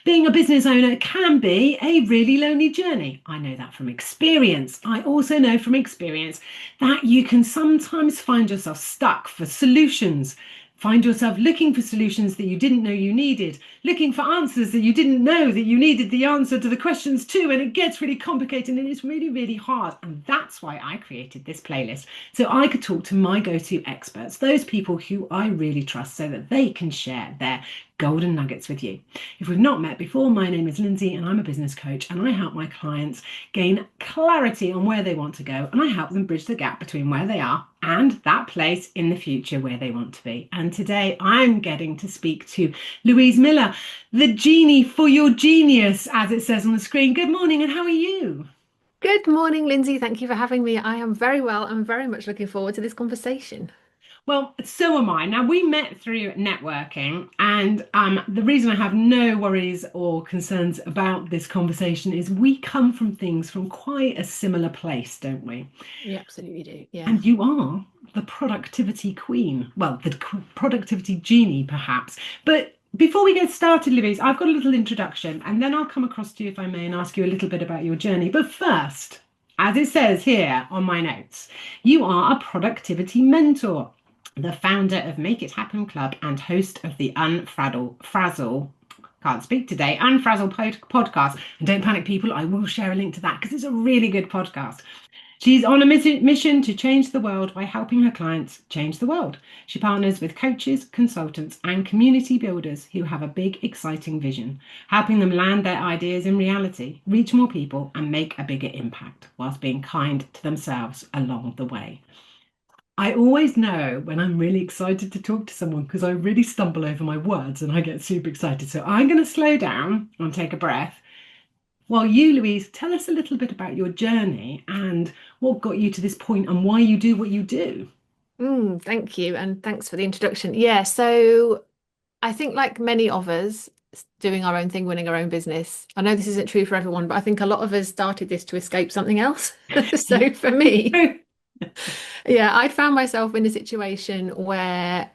Being a business owner can be a really lonely journey. I know that from experience. I also know from experience that you can sometimes find yourself stuck for solutions. Find yourself looking for solutions that you didn't know you needed, looking for answers that you didn't know that you needed the answer to the questions to, and it gets really complicated and it's really, really hard. And that's why I created this playlist, so I could talk to my go-to experts, those people who I really trust, so that they can share their golden nuggets with you. If we've not met before, my name is Lindsay and I'm a business coach, and I help my clients gain clarity on where they want to go, and I help them bridge the gap between where they are and that place in the future where they want to be. And today I'm getting to speak to Louise Miller, the genie for your genius, as it says on the screen. Good morning, and how are you? Good morning, Lindsay. Thank you for having me. I am very well. I'm very much looking forward to this conversation. Well, so am I. Now, we met through networking, and the reason I have no worries or concerns about this conversation is we come from things from quite a similar place, don't we? We absolutely do. Yeah. And you are the productivity queen. Well, the productivity genie, perhaps. But before we get started, Louise, I've got a little introduction, and then I'll come across to you, if I may, and ask you a little bit about your journey. But first, as it says here on my notes, you are a productivity mentor, the founder of Make It Happen Club and host of the can't speak today, podcast. And don't panic, people, I will share a link to that because it's a really good podcast. She's on a mission to change the world by helping her clients change the world. She partners with coaches, consultants, and community builders who have a big, exciting vision, helping them land their ideas in reality, reach more people, and make a bigger impact whilst being kind to themselves along the way. I always know when I'm really excited to talk to someone because I really stumble over my words and I get super excited. So I'm going to slow down and take a breath. Well, you, Louise, tell us a little bit about your journey and what got you to this point and why you do what you do. Thank you. And thanks for the introduction. Yeah. So I think, like many of us, doing our own thing, winning our own business. I know this isn't true for everyone, but I think a lot of us started this to escape something else. So for me, yeah, I found myself in a situation where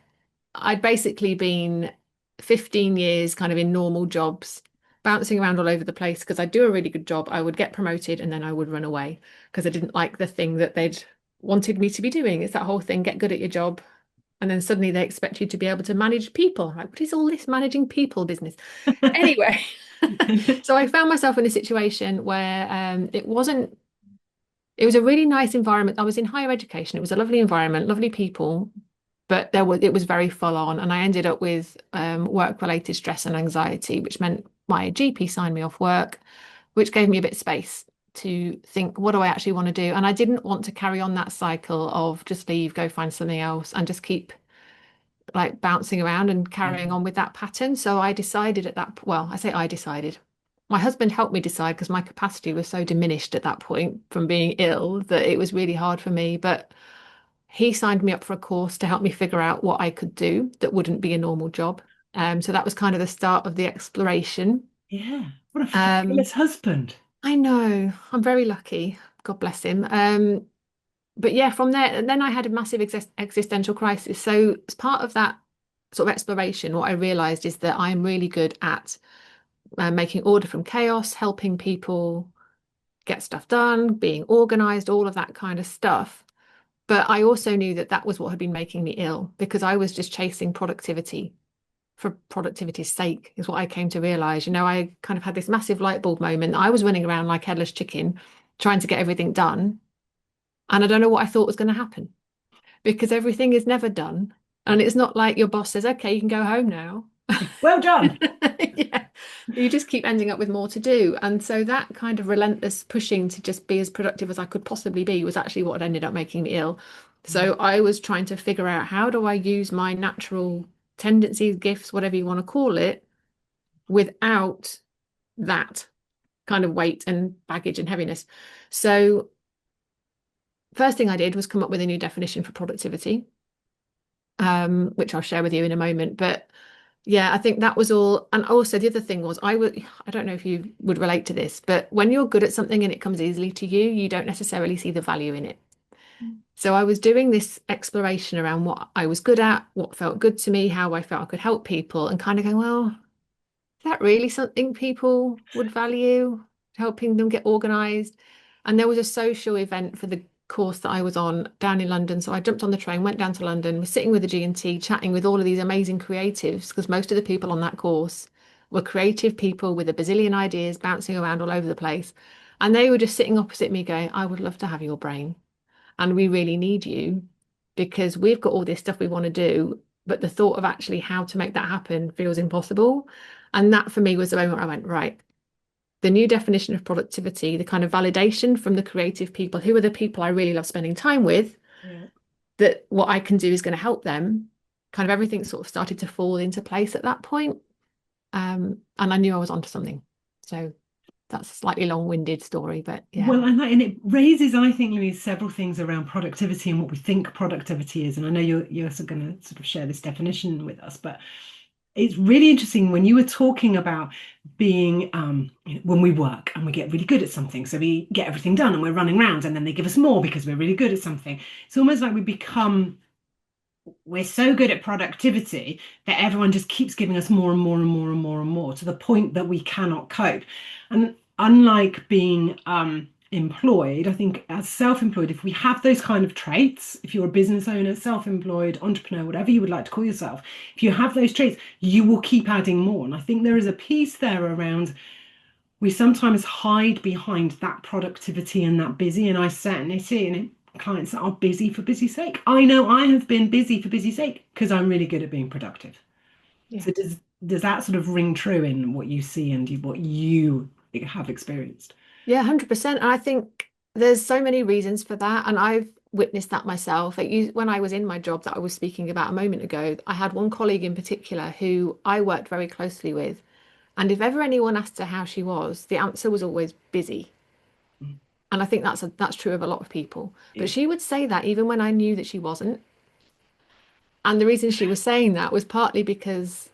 I'd basically been 15 years kind of in normal jobs, bouncing around all over the place because I'd do a really good job. I would get promoted and then I would run away because I didn't like the thing that they'd wanted me to be doing. It's that whole thing, get good at your job. And then suddenly they expect you to be able to manage people. Like, what is all this managing people business? Anyway, so I found myself in a situation where it was a really nice environment. I was in higher education. It was a lovely environment, lovely people, but it was very full on, and I ended up with work-related stress and anxiety, which meant my GP signed me off work, which gave me a bit of space to think, what do I actually want to do? And I didn't want to carry on that cycle of just leave, go find something else, and just keep like bouncing around and carrying on with that pattern. So I decided well, I say I decided. My husband helped me decide because my capacity was so diminished at that point from being ill that it was really hard for me. But he signed me up for a course to help me figure out what I could do that wouldn't be a normal job. So that was kind of the start of the exploration. Yeah, what a Um, fabulous husband. I know, I'm very lucky. God bless him. But yeah, from there, and then I had a massive existential crisis. So as part of that sort of exploration, what I realized is that I'm really good at making order from chaos, helping people get stuff done, being organized, all of that kind of stuff. But I also knew that that was what had been making me ill because I was just chasing productivity for productivity's sake, is what I came to realize. I kind of had this massive light bulb moment. I was running around like headless chicken trying to get everything done. And I don't know what I thought was going to happen because everything is never done. And it's not like your boss says, okay, you can go home now. Well done. Yeah. You just keep ending up with more to do. And so that kind of relentless pushing to just be as productive as I could possibly be was actually what ended up making me ill. So I was trying to figure out, how do I use my natural tendencies, gifts, whatever you want to call it, without that kind of weight and baggage and heaviness. So first thing I did was come up with a new definition for productivity, which I'll share with you in a moment. But yeah, I think that was all. And also the other thing was, I don't know if you would relate to this, but when you're good at something and it comes easily to you, you don't necessarily see the value in it. So I was doing this exploration around what I was good at, what felt good to me, how I felt I could help people, and kind of going, well, that really something people would value, helping them get organized? And there was a social event for the course that I was on down in London. So I jumped on the train, went down to London, was sitting with the G&T, chatting with all of these amazing creatives, because most of the people on that course were creative people with a bazillion ideas bouncing around all over the place. And they were just sitting opposite me going, I would love to have your brain. And we really need you because we've got all this stuff we want to do, but the thought of actually how to make that happen feels impossible. And that for me was the moment where I went, right, the new definition of productivity, the kind of validation from the creative people, who are the people I really love spending time with, Yeah. that what I can do is going to help them. Kind of everything sort of started to fall into place at that point. And I knew I was onto something. So that's a slightly long-winded story, but yeah. Well, and it raises, I think, Louise, several things around productivity and what we think productivity is. And I know you're also going to sort of share this definition with us, but it's really interesting when you were talking about being when we work and we get really good at something. So we get everything done and we're running around and then they give us more because we're really good at something. It's almost like we're so good at productivity that everyone just keeps giving us more and more and more and more and more to the point that we cannot cope. And unlike being employed, I think as self-employed, if we have those kind of traits, if you're a business owner, self-employed, entrepreneur, whatever you would like to call yourself, if you have those traits, you will keep adding more. And I think there is a piece there around we sometimes hide behind that productivity and that busy. And I certainly see in clients that are busy for busy sake. I know I have been busy for busy sake because I'm really good at being productive. Yeah. So does that sort of ring true in what you see and what you have experienced? Yeah, 100%. And I think there's so many reasons for that. And I've witnessed that myself. When I was in my job that I was speaking about a moment ago, I had one colleague in particular who I worked very closely with. And if ever anyone asked her how she was, the answer was always busy. Mm. And I think that's true of a lot of people. But Yeah. she would say that even when I knew that she wasn't. And the reason she was saying that was partly because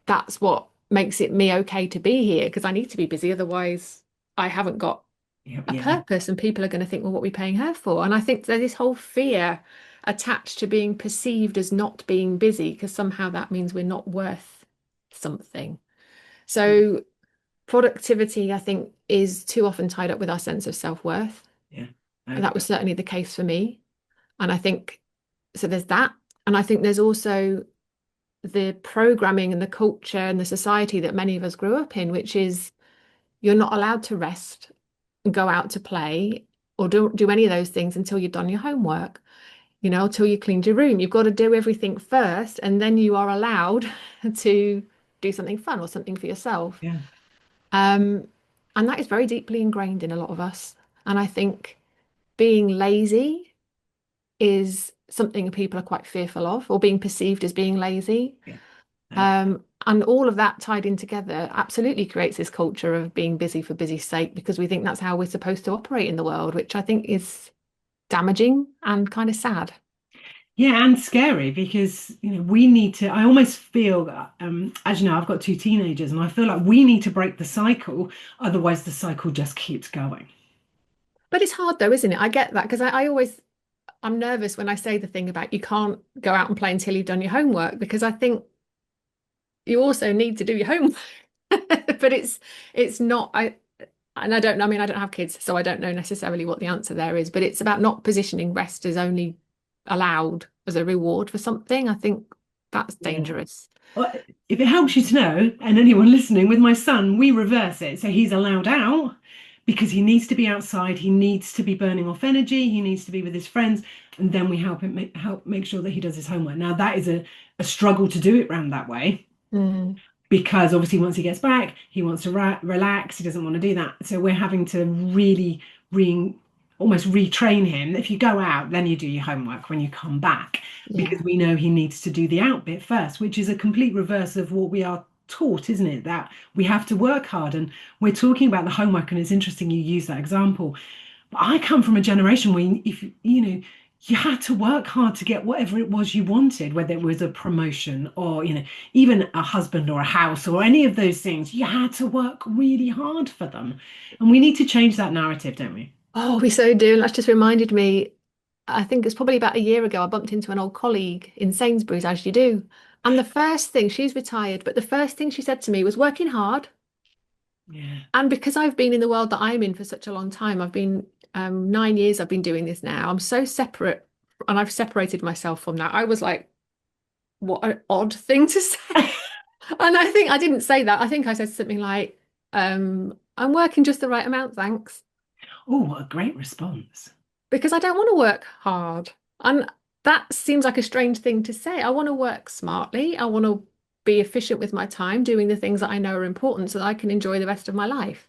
that's what makes it me okay to be here, because I need to be busy. Otherwise, I haven't got Yeah. a Yeah. purpose, and people are going to think, well, what are we paying her for? And I think there's this whole fear attached to being perceived as not being busy, because somehow that means we're not worth something. So productivity, I think, is too often tied up with our sense of self-worth. Yeah. And that Okay. was certainly the case for me. And I think so there's that. And I think there's also the programming and the culture and the society that many of us grew up in, which is you're not allowed to rest and go out to play or don't do any of those things until you've done your homework, until you cleaned your room. You've got to do everything first, and then you are allowed to do something fun or something for yourself. Yeah. Um, and that is very deeply ingrained in a lot of us. And I think being lazy is something people are quite fearful of, or being perceived as being lazy. Yeah. Okay. And all of that tied in together absolutely creates this culture of being busy for busy's sake, because we think that's how we're supposed to operate in the world, which I think is damaging and kind of sad. Yeah, and scary because we need to. I almost feel that, as you know, I've got two teenagers, and I feel like we need to break the cycle. Otherwise, the cycle just keeps going. But it's hard though, isn't it? I get that because I'm nervous when I say the thing about you can't go out and play until you've done your homework, because I think you also need to do your homework. But it's not and I don't know, I mean, I don't have kids, so I don't know necessarily what the answer there is, but it's about not positioning rest as only allowed as a reward for something. I think that's Yeah. dangerous. Well, if it helps you to know, and anyone listening, with my son, we reverse it. So he's allowed out because he needs to be outside. He needs to be burning off energy. He needs to be with his friends, and then we help make sure that he does his homework. Now that is a struggle to do it round that way Mm, because obviously once he gets back, he wants to relax. He doesn't want to do that. So we're having to really almost retrain him. If you go out, then you do your homework when you come back, because yeah. we know he needs to do the out bit first, which is a complete reverse of what we are taught, isn't it? That we have to work hard. And we're talking about the homework, and it's interesting you use that example. But I come from a generation where if you had to work hard to get whatever it was you wanted, whether it was a promotion or even a husband or a house or any of those things. You had to work really hard for them, and we need to change that narrative, don't we? Oh, we so do. And that's just reminded me, I think it's probably about a year ago, I bumped into an old colleague in Sainsbury's, as you do. And the first thing, she's retired, but the first thing she said to me was working hard. Yeah. And because I've been in the world that I'm in for such a long time, I've been 9 years I've been doing this now. I'm so separate and I've separated myself from that. I was like, what an odd thing to say. And I think I didn't say that. I think I said something like, I'm working just the right amount, thanks. Oh, what a great response. Because I don't want to work hard. And that seems like a strange thing to say. I want to work smartly. I want to be efficient with my time, doing the things that I know are important so that I can enjoy the rest of my life.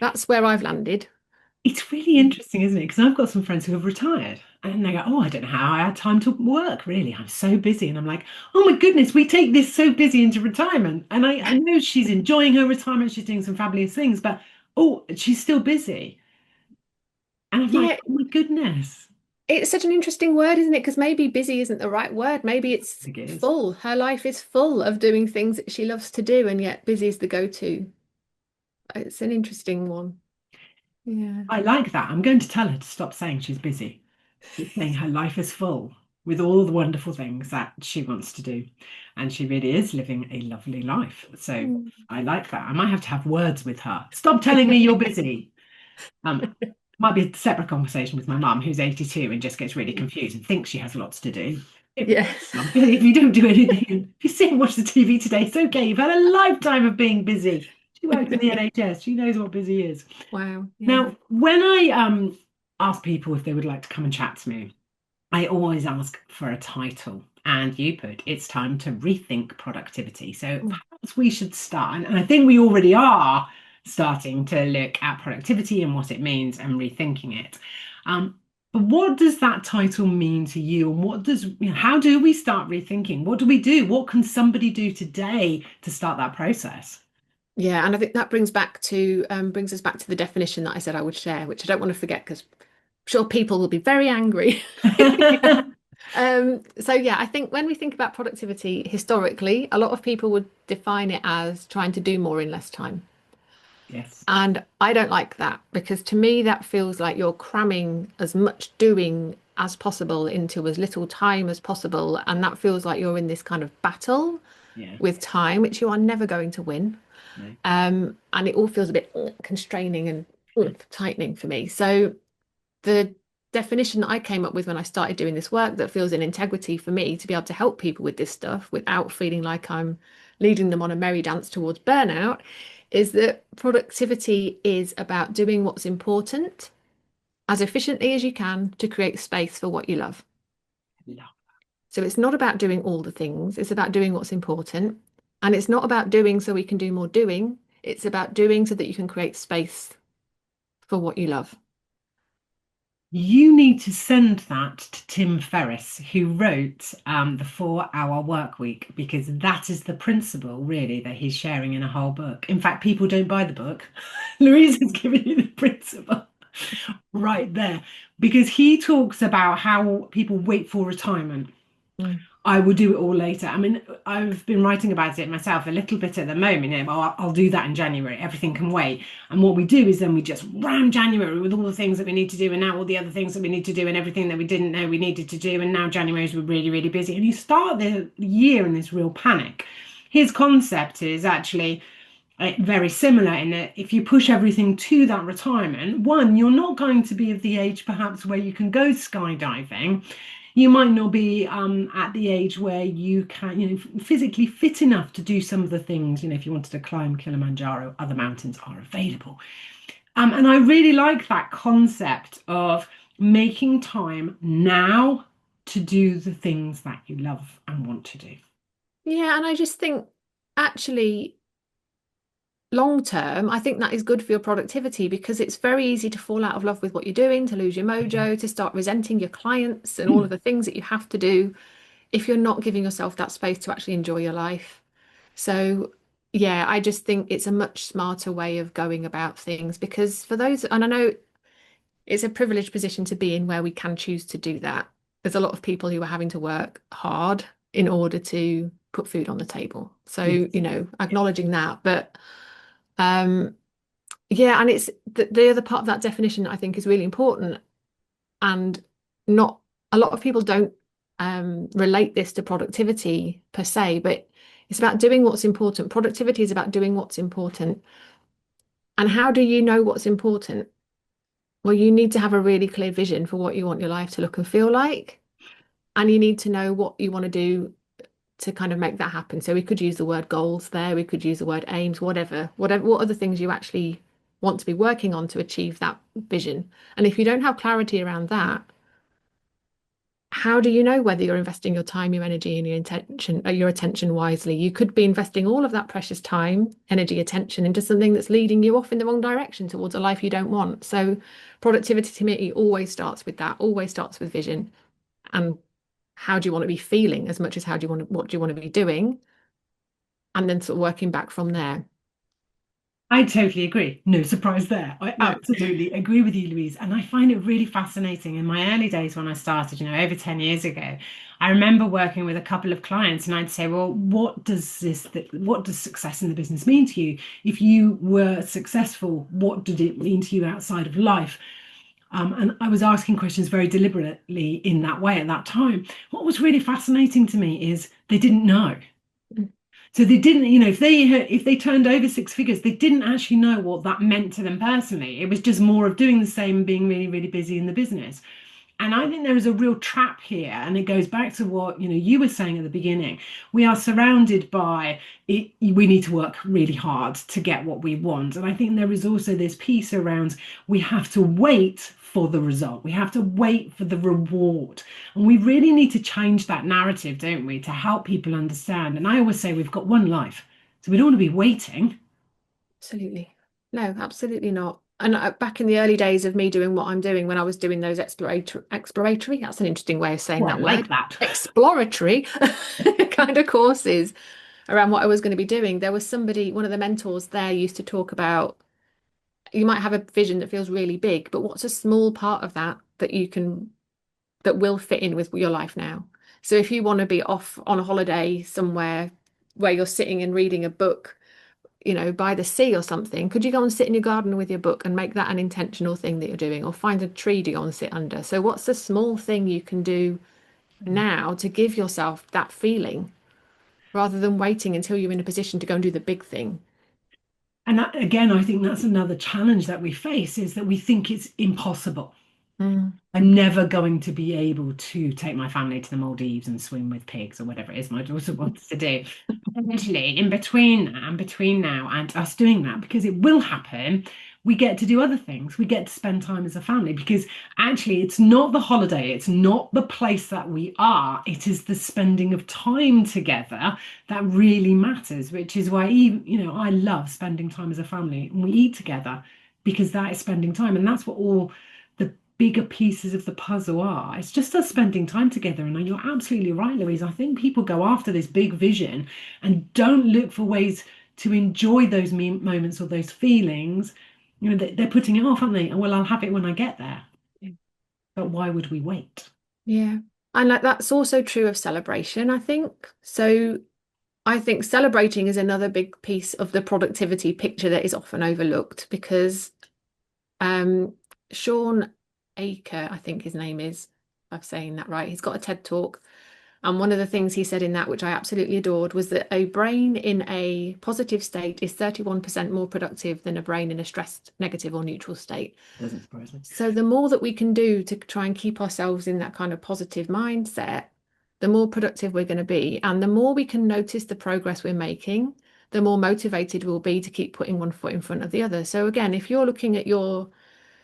That's where I've landed. It's really interesting, isn't it? Because I've got some friends who have retired and they go, oh, I don't know how I had time to work, really. I'm so busy. And I'm like, oh my goodness, we take this so busy into retirement. And I know she's enjoying her retirement. She's doing some fabulous things, but oh, she's still busy. And I'm like, Yeah, oh my goodness. it's such an interesting word, isn't it? Because maybe busy isn't the right word. Maybe I it's think it is. full. Her life is full of doing things that she loves to do, and yet busy is the go-to. It's an interesting one. Yeah. I like that. I'm going to tell her to stop saying she's busy. She's saying her life is full with all the wonderful things that she wants to do. And she really is living a lovely life. So Mm. I like that. I might have to have words with her. Stop telling me you're busy. Might be a separate conversation with my mum, who's 82 and just gets really confused and thinks she has lots to do. Yes. If you don't do anything, if you sit and watch the TV today, it's okay. You've had a lifetime of being busy. She works in the NHS. She knows what busy is. Wow. Yeah. Now, when I ask people if they would like to come and chat to me, I always ask for a title. And you put, it's time to rethink productivity. So Mm. perhaps we should start, and I think we already are starting to look at productivity and what it means and rethinking it. But what does that title mean to you? And what does, how do we start rethinking? What do we do? What can somebody do today to start that process? Yeah, and I think that brings us back to the definition that I said I would share, which I don't want to forget because I'm sure people will be very angry. So yeah, I think when we think about productivity historically, a lot of people would define it as trying to do more in less time. Yes. And I don't like that because to me that feels like you're cramming as much doing as possible into as little time as possible. And that feels like you're in this kind of battle Yeah. with time, which you are never going to win. No. And it all feels a bit constraining and tightening for me. So the definition that I came up with when I started doing this work that feels in integrity for me to be able to help people with this stuff without feeling like I'm leading them on a merry dance towards burnout is that productivity is about doing what's important as efficiently as you can to create space for what you love. Love. So it's not about doing all the things, it's about doing what's important. And it's not about doing so we can do more doing, it's about doing so that you can create space for what you love. You need to send that to Tim Ferriss, who wrote the 4 Hour Work Week, because that is the principle, really, that he's sharing in a whole book. In fact, people don't buy the book. Louise has given you the principle right there, because he talks about how people wait for retirement. Mm. I will do it all later. I mean, I've been writing about it myself a little bit at the moment. Well, I'll do that in January. Everything can wait. And what we do is then we just ram January with all the things that we need to do, and now all the other things that we need to do, and everything that we didn't know we needed to do. And now January is really, really busy. And you start the year in this real panic. His concept is actually very similar in that if you push everything to that retirement, one, you're not going to be of the age perhaps where you can go skydiving. You might not be at the age where you can, physically fit enough to do some of the things, if you wanted to climb Kilimanjaro, other mountains are available. And I really like that concept of making time now to do the things that you love and want to do. Yeah, and I just think actually long term, I think that is good for your productivity because it's very easy to fall out of love with what you're doing, to lose your mojo, to start resenting your clients and all of the things that you have to do if you're not giving yourself that space to actually enjoy your life. So, yeah, I just think it's a much smarter way of going about things because for those, and I know it's a privileged position to be in where we can choose to do that. There's a lot of people who are having to work hard in order to put food on the table. So, Yes. acknowledging that, but um, yeah, and it's the other part of that definition I think is really important and not a lot of people don't relate this to productivity per se, but it's about doing what's important. Productivity is about doing what's important. And how do you know what's important? Well, you need to have a really clear vision for what you want your life to look and feel like. And you need to know what you want to do to kind of make that happen. So we could use the word goals there, we could use the word aims, whatever, what are the things you actually want to be working on to achieve that vision? And if you don't have clarity around that, how do you know whether you're investing your time, your energy, and your attention wisely? You could be investing all of that precious time, energy, attention into something that's leading you off in the wrong direction towards a life you don't want. So productivity to me always starts with that, always starts with vision. And how do you want to be feeling as much as what do you want to be doing? And then sort of working back from there. I totally agree. No surprise there. I No. absolutely agree with you, Louise. And I find it really fascinating. In my early days when I started, over 10 years ago, I remember working with a couple of clients and I'd say, well, what does success in the business mean to you? If you were successful, what did it mean to you outside of life? And I was asking questions very deliberately in that way at that time. What was really fascinating to me is they didn't know. So they didn't, if they turned over six figures, they didn't actually know what that meant to them personally. It was just more of doing the same and being really, really busy in the business. And I think there is a real trap here, and it goes back to what you were saying at the beginning. We are surrounded by it. We need to work really hard to get what we want, and I think there is also this piece around we have to wait for the result. We have to wait for the reward, and we really need to change that narrative, don't we, to help people understand. And I always say we've got one life, so we don't want to be waiting. Absolutely. No, absolutely not. And back in the early days of me doing what I'm doing, when I was doing those exploratory, that's an interesting way of saying that I like word, that. exploratory kind of courses around what I was going to be doing, there was one of the mentors there used to talk about, you might have a vision that feels really big, but what's a small part of that that will fit in with your life now? So if you want to be off on a holiday somewhere where you're sitting and reading a book, by the sea or something, could you go and sit in your garden with your book and make that an intentional thing that you're doing, or find a tree to go and sit under? So what's the small thing you can do now to give yourself that feeling rather than waiting until you're in a position to go and do the big thing? And that, again, I think that's another challenge that we face is that we think it's impossible. Mm. I'm never going to be able to take my family to the Maldives and swim with pigs or whatever it is my daughter wants to do. Eventually, between now and us doing that, because it will happen, we get to do other things. We get to spend time as a family because actually it's not the holiday, it's not the place that we are, it is the spending of time together that really matters, which is why even, I love spending time as a family and we eat together because that is spending time. And that's what all the bigger pieces of the puzzle are. It's just us spending time together. And you're absolutely right, Louise. I think people go after this big vision and don't look for ways to enjoy those moments or those feelings. They're putting it off, aren't they? And well, I'll have it when I get there. Yeah. But why would we wait? Yeah. And that's also true of celebration, I think. So I think celebrating is another big piece of the productivity picture that is often overlooked because 𝗏𝗁 𝗏𝗂𝗁, I think his name is, if I'm saying that right. He's got a TED talk. And one of the things he said in that, which I absolutely adored, was that a brain in a positive state is 31% more productive than a brain in a stressed, negative, or neutral state. Doesn't surprise me. So the more that we can do to try and keep ourselves in that kind of positive mindset, the more productive we're going to be. And the more we can notice the progress we're making, the more motivated we'll be to keep putting one foot in front of the other. So again, if you're looking at your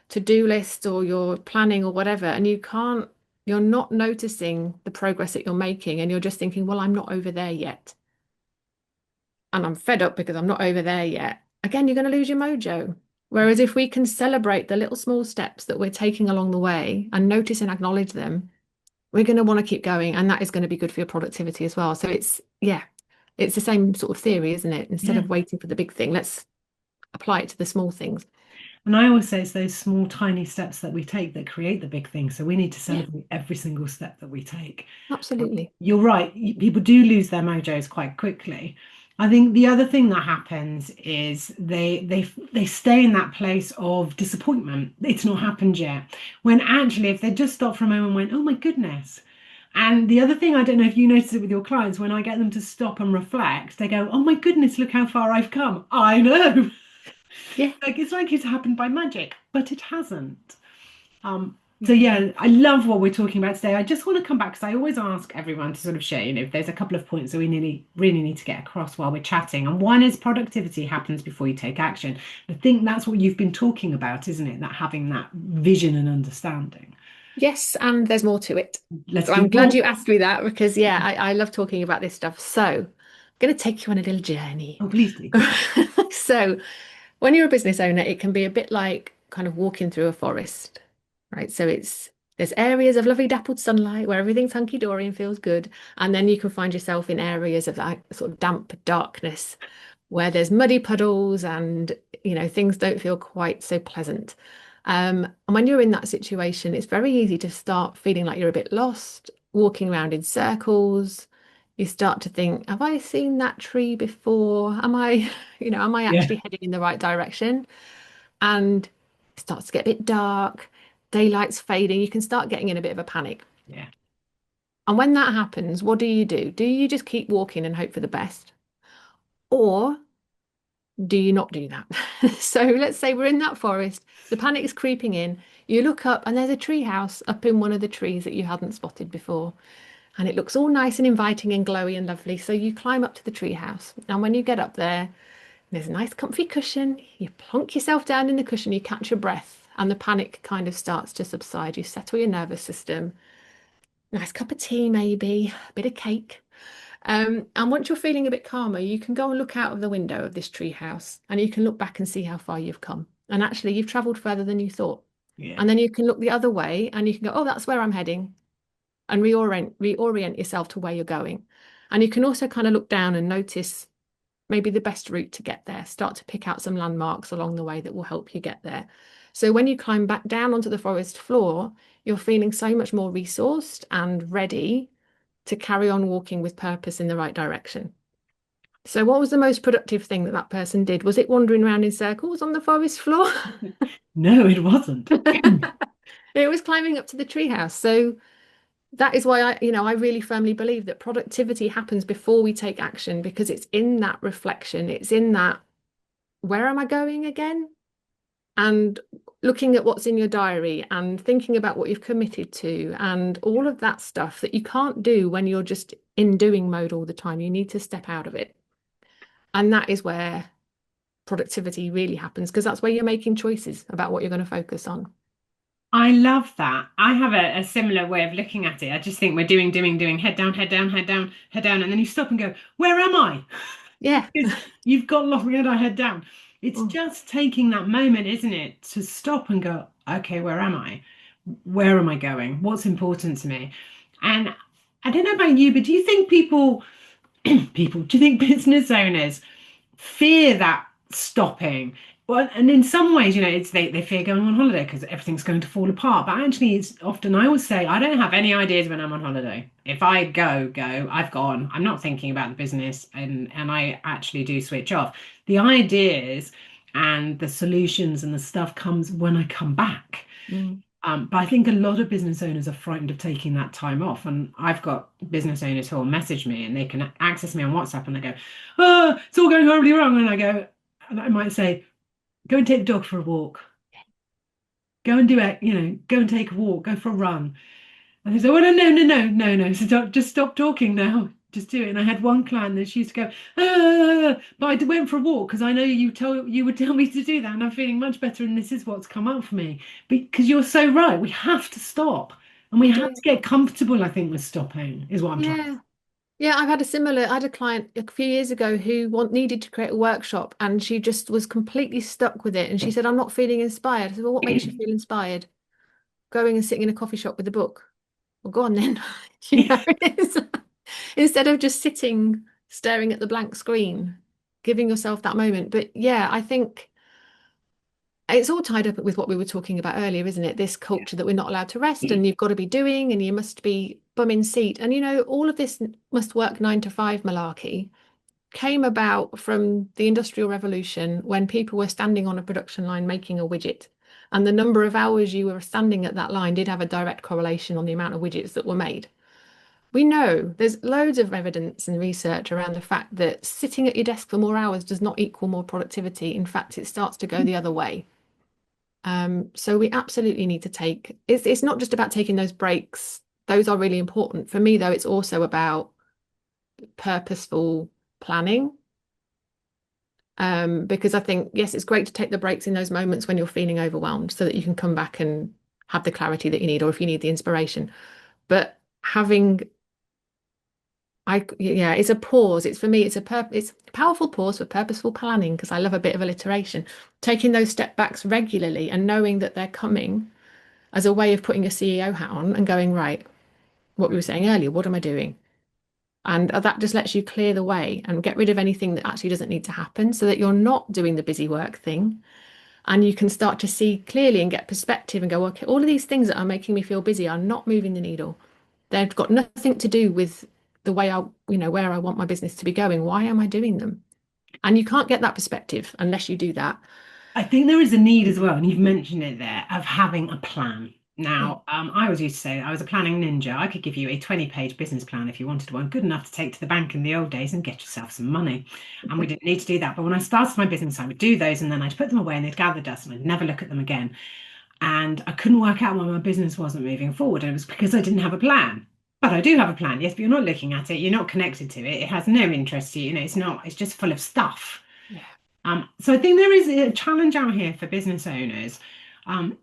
to-do list or your planning or whatever, and you're not noticing the progress that you're making, and you're just thinking, well, I'm not over there yet. And I'm fed up because I'm not over there yet. Again, you're going to lose your mojo. Whereas if we can celebrate the little small steps that we're taking along the way and notice and acknowledge them, we're going to want to keep going. And that is going to be good for your productivity as well. So it's the same sort of theory, isn't it? Instead of waiting for the big thing, let's apply it to the small things. And I always say it's those small, tiny steps that we take that create the big thing. So we need to celebrate every single step that we take. Absolutely. You're right. People do lose their mojos quite quickly. I think the other thing that happens is they stay in that place of disappointment. It's not happened yet. When actually, if they just stopped for a moment and went, oh my goodness, And the other thing, I don't know if you notice it with your clients, when I get them to stop and reflect, they go, "Oh my goodness, look how far I've come." I know. Yeah. Like it's like it's happened by magic, but it hasn't. So yeah, I love what we're talking about today. I just want to come back because I always ask everyone to sort of share, if there's a couple of points that we really need to get across while we're chatting. And one is productivity happens before you take action. I think that's what you've been talking about, isn't it? That having that vision and understanding. Yes, and there's more to it. Let's So do I'm glad more. you asked me that because, yeah, I love talking about this stuff. So I'm going to take you on a little journey. Oh, please do. So when you're a business owner, it can be a bit like kind of walking through a forest, right? So there's areas of lovely dappled sunlight where everything's hunky-dory and feels good. And then you can find yourself in areas of like sort of damp darkness where there's muddy puddles and, things don't feel quite so pleasant. And when you're in that situation, it's very easy to start feeling like you're a bit lost, walking around in circles. You start to think, have I seen that tree before? Am I, am I Yeah. actually heading in the right direction? And it starts to get a bit dark, daylight's fading, you can start getting in a bit of a panic. Yeah. And when that happens, what do? Do you just keep walking and hope for the best? Or do you not do that? So let's say we're in that forest, the panic is creeping in, you look up and there's a tree house up in one of the trees that you hadn't spotted before. And it looks all nice and inviting and glowy and lovely. So you climb up to the tree house. And when you get up there, there's a nice comfy cushion. You plonk yourself down in the cushion, you catch your breath, and the panic kind of starts to subside. You settle your nervous system. Nice cup of tea, maybe, a bit of cake. And once you're feeling a bit calmer, you can go and look out of the window of this tree house and you can look back and see how far you've come. And actually, you've traveled further than you thought. Yeah. And then you can look the other way and you can go, oh, that's where I'm heading, and reorient yourself to where you're going. And you can also kind of look down and notice maybe the best route to get there. Start to pick out some landmarks along the way that will help you get there. So when you climb back down onto the forest floor, you're feeling so much more resourced and ready to carry on walking with purpose in the right direction. So what was the most productive thing that person did? Was it wandering around in circles on the forest floor? No, it wasn't. It was climbing up to the treehouse. So that is why I really firmly believe that productivity happens before we take action, because it's in that reflection, it's in that, where am I going again? And looking at what's in your diary and thinking about what you've committed to and all of that stuff that you can't do when you're just in doing mode all the time. You need to step out of it. And that is where productivity really happens, because that's where you're making choices about what you're going to focus on. I love that. I have a similar way of looking at it. I just think we're doing, head down, head down, head down, head down, and then you stop and go, where am I? Yeah. Because you've got lost, we had our head down. It's Mm. just taking that moment, isn't it, to stop and go, okay, where am I? Where am I going? What's important to me? And I don't know about you, but do you think do you think business owners fear that stopping? Well, and in some ways, it's they fear going on holiday because everything's going to fall apart. But actually, it's often I always say I don't have any ideas when I'm on holiday. If I go, I've gone. I'm not thinking about the business, and I actually do switch off. The ideas and the solutions and the stuff comes when I come back. Mm. But I think a lot of business owners are frightened of taking that time off. And I've got business owners who will message me and they can access me on WhatsApp and they go, oh, it's all going horribly wrong. And and I might say, go and take the dog for a walk. Go and do it, go and take a walk, go for a run. And they say, well, no. So just stop talking now. Just do it. And I had one client that she used to go, but I went for a walk because I know you would tell me to do that, and I'm feeling much better. And this is what's come up for me. Because you're so right. We have to stop, and we have Yeah. to get comfortable. I think with stopping is what I'm trying. Yeah. Yeah, I had a client a few years ago who needed to create a workshop, and she just was completely stuck with it. And she said, I'm not feeling inspired. I said, well, what makes you feel inspired? Going and sitting in a coffee shop with a book. Well, go on then. It's, instead of just sitting staring at the blank screen, giving yourself that moment. But yeah, I think it's all tied up with what we were talking about earlier, isn't it? This culture that we're not allowed to rest and you've got to be doing and you must be bum in seat. And all of this must work 9 to 5 malarkey came about from the Industrial Revolution, when people were standing on a production line making a widget. And the number of hours you were standing at that line did have a direct correlation on the amount of widgets that were made. We know there's loads of evidence and research around the fact that sitting at your desk for more hours does not equal more productivity. In fact, it starts to go the other way. So we absolutely need to it's not just about taking those breaks. Those are really important. For me, though, it's also about purposeful planning. Because I think, yes, it's great to take the breaks in those moments when you're feeling overwhelmed so that you can come back and have the clarity that you need, or if you need the inspiration. But having yeah, it's a pause. It's for me, it's a powerful pause for purposeful planning because I love a bit of alliteration. Taking those step backs regularly and knowing that they're coming as a way of putting your CEO hat on and going, right, what we were saying earlier, what am I doing? And that just lets you clear the way and get rid of anything that actually doesn't need to happen so that you're not doing the busy work thing. And you can start to see clearly and get perspective and go, okay, all of these things that are making me feel busy are not moving the needle. They've got nothing to do with the way where I want my business to be going. Why am I doing them? And you can't get that perspective unless you do that. I think there is a need as well, and you've mentioned it there, of having a plan. Yeah. Now, I always used to say I was a planning ninja. I could give you a 20-page business plan if you wanted one, good enough to take to the bank in the old days and get yourself some money. And we didn't need to do that. But when I started my business, I would do those and then I'd put them away and they'd gather dust and I'd never look at them again. And I couldn't work out why my business wasn't moving forward. And it was because I didn't have a plan. But I do have a plan. Yes, but you're not looking at it. You're not connected to it. It has no interest to you. It's not, it's just full of stuff. Yeah. So I think there is a challenge out here for business owners. Um,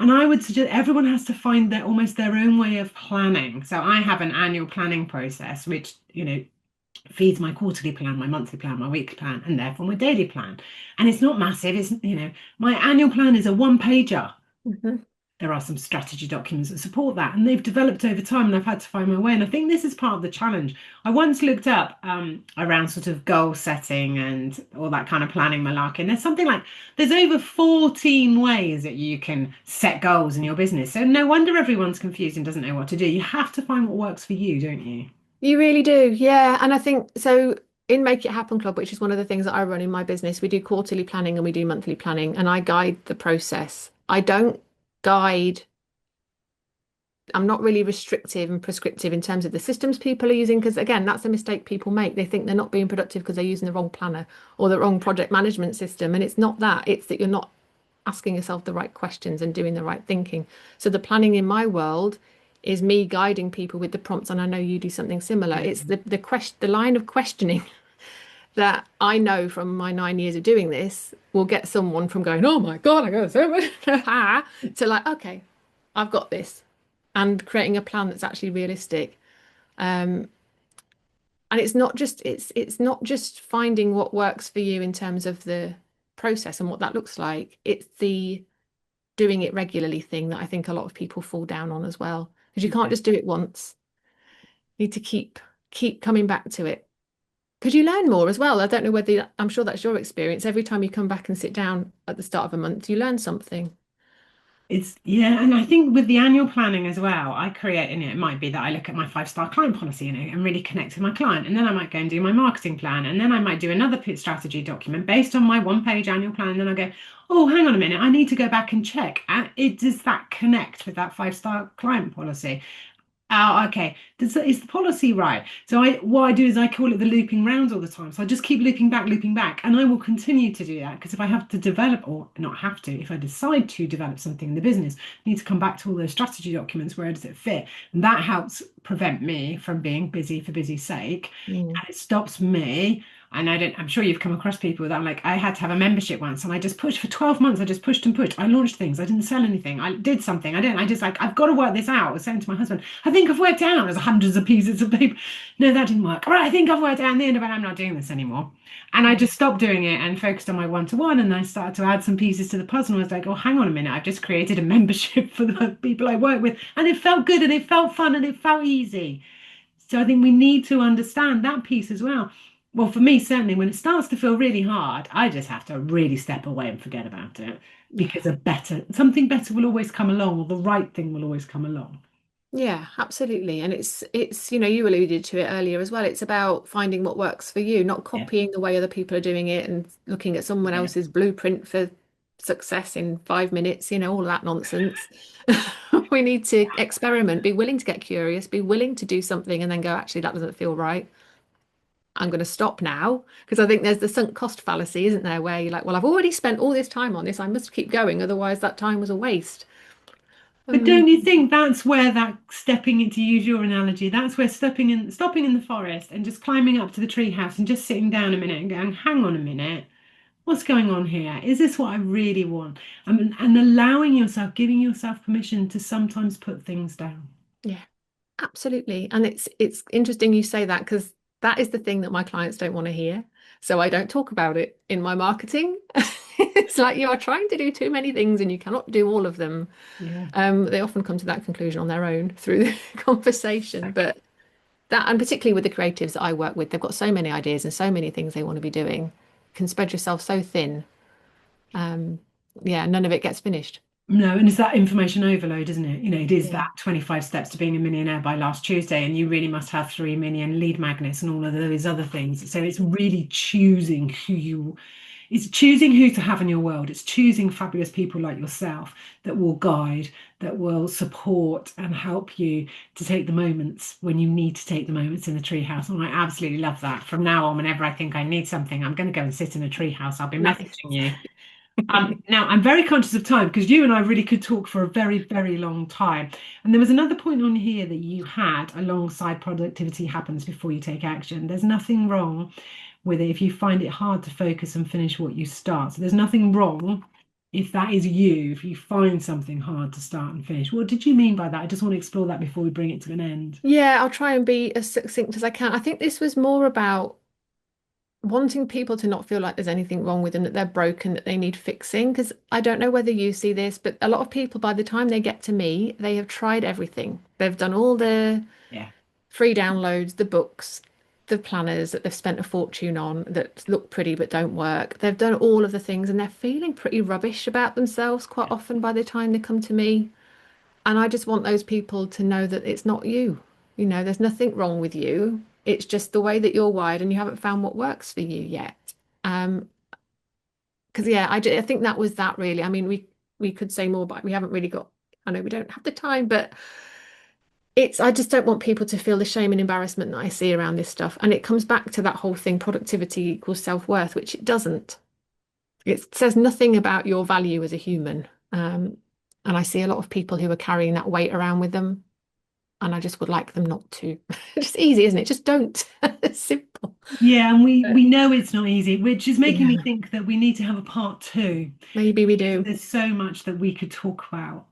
and I would suggest everyone has to find their almost their own way of planning. So I have an annual planning process, which, feeds my quarterly plan, my monthly plan, my weekly plan, and therefore my daily plan. And it's not massive. My annual plan is a one-pager. Mhm. There are some strategy documents that support that, and they've developed over time, and I've had to find my way. And I think this is part of the challenge. I once looked up around sort of goal setting and all that kind of planning malarkey. And there's over 14 ways that you can set goals in your business. So no wonder everyone's confused and doesn't know what to do. You have to find what works for you, don't you? You really do. Yeah. And I think so in Make It Happen Club, which is one of the things that I run in my business, we do quarterly planning and we do monthly planning, and I guide the process. I don't guide I'm not really restrictive and prescriptive in terms of the systems people are using, because again, that's a mistake people make. They think they're not being productive because they're using the wrong planner or the wrong project management system. And it's not that, it's that you're not asking yourself the right questions and doing the right thinking. So the planning in my world is me guiding people with the prompts, and I know you do something similar. It's the line of questioning that I know from my 9 years of doing this will get someone from going, oh my God, I got so much to like, okay, I've got this, and creating a plan that's actually realistic. And it's not just finding what works for you in terms of the process and what that looks like. It's the doing it regularly thing that I think a lot of people fall down on as well. Because you can't just do it once. You need to keep coming back to it. Because you learn more as well. I don't know whether I'm sure that's your experience. Every time you come back and sit down at the start of a month, you learn something. Yeah, and I think with the annual planning as well, I create, it might be that I look at my 5-star client policy, and really connect with my client. And then I might go and do my marketing plan. And then I might do another strategy document based on my one-page annual plan. And then I go, oh, hang on a minute, I need to go back and check. Does that connect with that 5-star client policy? Oh, okay. Is the policy right? So what I do is I call it the looping round all the time. So I just keep looping back, and I will continue to do that because if I have to develop, or not have to, if I decide to develop something in the business, I need to come back to all those strategy documents. Where does it fit? And that helps prevent me from being busy for busy's sake, Mm. and it stops me. And I'm sure you've come across people that like, I had to have a membership once and I just pushed for 12 months. I just pushed and pushed. I launched things. I didn't sell anything. I did something. I just like, I've got to work this out. I was saying to my husband, I think I've worked it out. There's hundreds of pieces of paper. No, that didn't work. All right, I think I've worked it out. In the end of it, I'm not doing this anymore. And I just stopped doing it and focused on my one-to-one. And I started to add some pieces to the puzzle. And I was like, oh, hang on a minute. I've just created a membership for the people I work with. And it felt good and it felt fun and it felt easy. So I think we need to understand that piece as well. Well, for me, certainly, when it starts to feel really hard, I just have to really step away and forget about it Yeah. because something better will always come along, or the right thing will always come along. Yeah, absolutely. And it's you alluded to it earlier as well. It's about finding what works for you, not Yeah, copying the way other people are doing it and looking at someone yeah, else's blueprint for success in 5 minutes, all of that nonsense. We need to experiment, be willing to get curious, be willing to do something and then go, actually, that doesn't feel right. I'm going to stop now. Because I think there's the sunk cost fallacy, isn't there? Where you're like, well, I've already spent all this time on this. I must keep going. Otherwise, that time was a waste. But don't you think that's where that stepping in, to use your analogy, that's where stopping in the forest and just climbing up to the tree house and just sitting down a minute and going, hang on a minute, what's going on here? Is this what I really want? And allowing yourself, giving yourself permission to sometimes put things down. Yeah, absolutely. And it's interesting you say that because that is the thing that my clients don't want to hear. So I don't talk about it in my marketing. It's like you are trying to do too many things and you cannot do all of them. Yeah. They often come to that conclusion on their own through the conversation. But that, and particularly with the creatives that I work with, they've got so many ideas and so many things they want to be doing. You can spread yourself so thin. Yeah, none of it gets finished. No, and it's that information overload, isn't it? It is Yeah. that 25 steps to being a millionaire by last Tuesday, and you really must have 3 million lead magnets and all of those other things. So it's really it's choosing who to have in your world. It's choosing fabulous people like yourself that will guide, that will support and help you to take the moments when you need to take the moments in the treehouse. And I absolutely love that. From now on, whenever I think I need something, I'm going to go and sit in a treehouse. I'll be Nice. messaging you. Now, I'm very conscious of time because you and I really could talk for a very, very long time. And there was another point on here that you had alongside productivity happens before you take action. There's nothing wrong with it if you find it hard to focus and finish what you start. So there's nothing wrong if that is you, if you find something hard to start and finish. What did you mean by that? I just want to explore that before we bring it to an end. Yeah, I'll try and be as succinct as I can. I think this was more about wanting people to not feel like there's anything wrong with them, that they're broken, that they need fixing. Because I don't know whether you see this, but a lot of people, by the time they get to me, they have tried everything. They've done all the Yeah. free downloads, the books, the planners that they've spent a fortune on that look pretty but don't work. They've done all of the things and they're feeling pretty rubbish about themselves quite often by the time they come to me. And I just want those people to know that it's not you. There's nothing wrong with you. It's just the way that you're wired and you haven't found what works for you yet. Because yeah, I think that was that really. I mean, we could say more, but we haven't really got, I know we don't have the time, but I just don't want people to feel the shame and embarrassment that I see around this stuff. And it comes back to that whole thing, productivity equals self-worth, which it doesn't. It says nothing about your value as a human. And I see a lot of people who are carrying that weight around with them. And I just would like them not to. It's just easy, isn't it? Just don't. It's simple. Yeah, and we know it's not easy, which is making me Yeah, think that we need to have a part two. maybe we do. There's so much that we could talk about.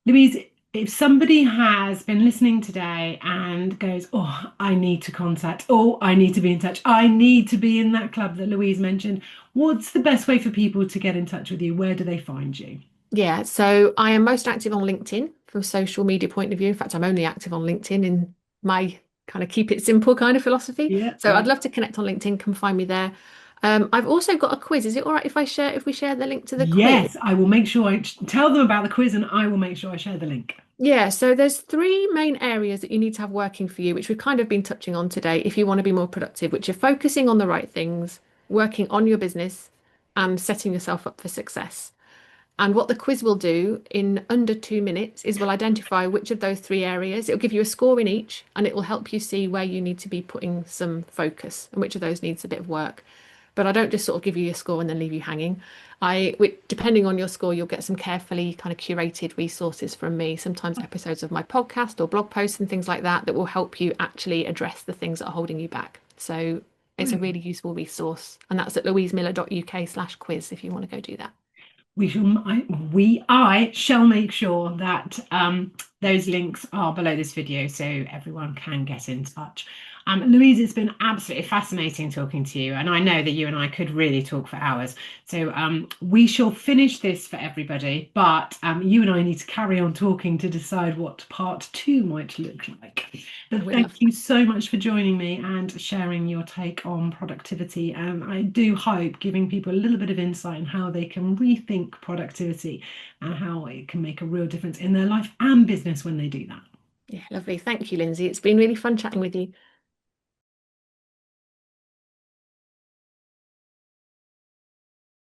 Louise, if somebody has been listening today and goes, oh, I need to contact, oh, I need to be in touch, I need to be in that club that Louise mentioned, what's the best way for people to get in touch with you? Where do they find you? Yeah, so I am most active on LinkedIn from a social media point of view. In fact, I'm only active on LinkedIn in my kind of keep it simple kind of philosophy. Yeah, So I'd love to connect on LinkedIn. Come find me there. I've also got a quiz. Is it all right if we share the link to the quiz? yes, I will make sure I tell them about the quiz and I will make sure I share the link. Yeah, so there's three main areas that you need to have working for you, which we've kind of been touching on today if you want to be more productive, which are focusing on the right things, working on your business, and setting yourself up for success. And what the quiz will do in under 2 minutes is we'll identify which of those three areas. It'll give you a score in each, and it will help you see where you need to be putting some focus and which of those needs a bit of work. But I don't just sort of give you your score and then leave you hanging. Depending on your score, you'll get some carefully kind of curated resources from me, sometimes episodes of my podcast or blog posts and things like that, that will help you actually address the things that are holding you back. So it's a really useful resource. And that's at louisemiller.uk/quiz if you want to go do that. I shall make sure that those links are below this video so everyone can get in touch. Louise, it's been absolutely fascinating talking to you, and I know that you and I could really talk for hours. So we shall finish this for everybody, but you and I need to carry on talking to decide what part two might look like. But thank you so much for joining me and sharing your take on productivity. And I do hope giving people a little bit of insight on how they can rethink productivity and how it can make a real difference in their life and business when they do that. Yeah, lovely. Thank you, Lindsay. It's been really fun chatting with you.